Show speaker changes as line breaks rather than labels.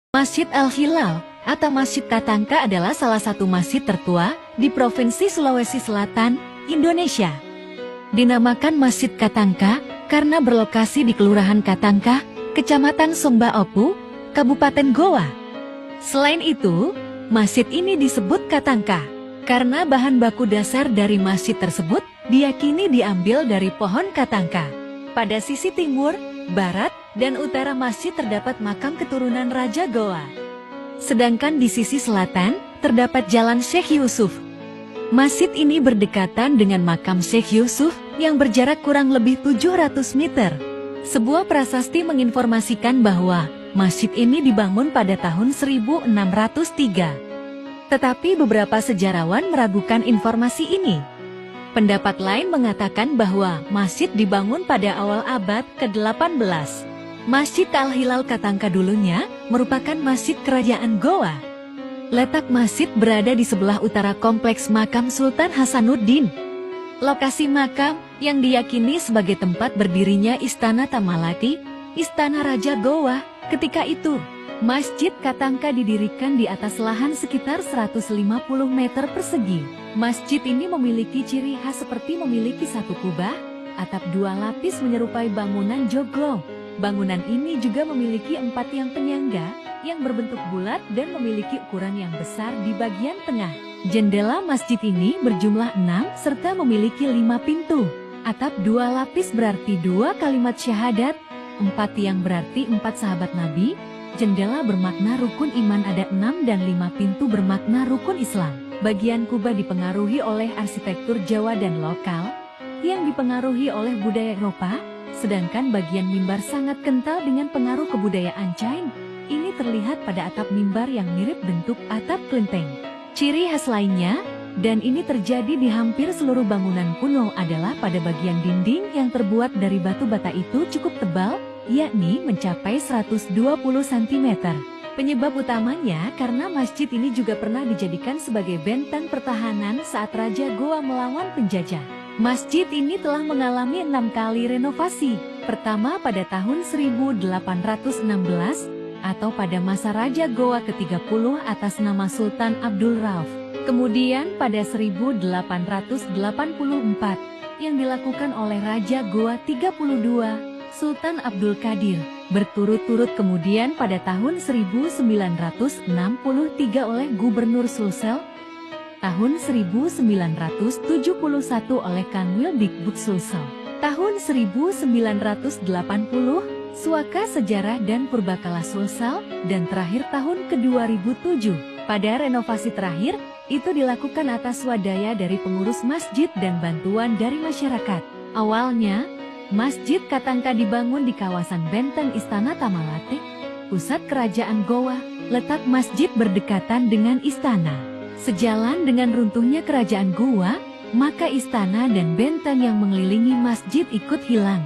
Masjid Al-Hilal atau Masjid Katangka adalah salah satu masjid tertua di Provinsi Sulawesi Selatan, Indonesia. Dinamakan Masjid Katangka karena berlokasi di Kelurahan Katangka, Kecamatan Somba Opu, Kabupaten Goa. Selain itu, masjid ini disebut Katangka karena bahan baku dasar dari masjid tersebut diyakini diambil dari pohon katangka. Pada sisi timur, barat, dan utara masjid terdapat makam keturunan Raja Goa. Sedangkan di sisi selatan, terdapat Jalan Syekh Yusuf. Masjid ini berdekatan dengan makam Syekh Yusuf yang berjarak kurang lebih 700 meter. Sebuah prasasti menginformasikan bahwa masjid ini dibangun pada tahun 1603. Tetapi beberapa sejarawan meragukan informasi ini. Pendapat lain mengatakan bahwa masjid dibangun pada awal abad ke-18. Masjid Al-Hilal Katangka dulunya merupakan masjid kerajaan Goa. Letak masjid berada di sebelah utara kompleks makam Sultan Hasanuddin. Lokasi makam yang diyakini sebagai tempat berdirinya Istana Tamalati, Istana Raja Goa. Ketika itu, Masjid Katangka didirikan di atas lahan sekitar 150 meter persegi. Masjid ini memiliki ciri khas seperti memiliki satu kubah, atap dua lapis menyerupai bangunan joglo. Bangunan ini juga memiliki 4 tiang penyangga yang berbentuk bulat dan memiliki ukuran yang besar di bagian tengah. Jendela masjid ini berjumlah 6 serta memiliki 5 pintu. Atap 2 lapis berarti 2 kalimat syahadat, 4 tiang berarti 4 sahabat Nabi, jendela bermakna rukun iman ada 6 dan 5 pintu bermakna rukun Islam. Bagian kubah dipengaruhi oleh arsitektur Jawa dan lokal, yang dipengaruhi oleh budaya Eropa. Sedangkan bagian mimbar sangat kental dengan pengaruh kebudayaan China. Ini terlihat pada atap mimbar yang mirip bentuk atap kelenteng. Ciri khas lainnya, dan ini terjadi di hampir seluruh bangunan kuno adalah pada bagian dinding yang terbuat dari batu bata itu cukup tebal, yakni mencapai 120 cm. Penyebab utamanya karena masjid ini juga pernah dijadikan sebagai benteng pertahanan saat Raja Goa melawan penjajah. Masjid ini telah mengalami 6 kali renovasi. Pertama pada tahun 1816 atau pada masa Raja Goa ke-30 atas nama Sultan Abdul Rauf. Kemudian pada 1884 yang dilakukan oleh Raja Goa 32, Sultan Abdul Qadir. Berturut-turut kemudian pada tahun 1963 oleh Gubernur Sulsel. Tahun 1971 oleh Kanwil Dikbud Sulsel. Tahun 1980, Suaka Sejarah dan Purbakala Sulsel, dan terakhir tahun ke-2007. Pada renovasi terakhir, itu dilakukan atas swadaya dari pengurus masjid dan bantuan dari masyarakat. Awalnya, Masjid Katangka dibangun di kawasan benteng Istana Tamalate, pusat kerajaan Goa. Letak masjid berdekatan dengan istana. Sejalan dengan runtuhnya kerajaan Goa, maka istana dan benteng yang mengelilingi masjid ikut hilang.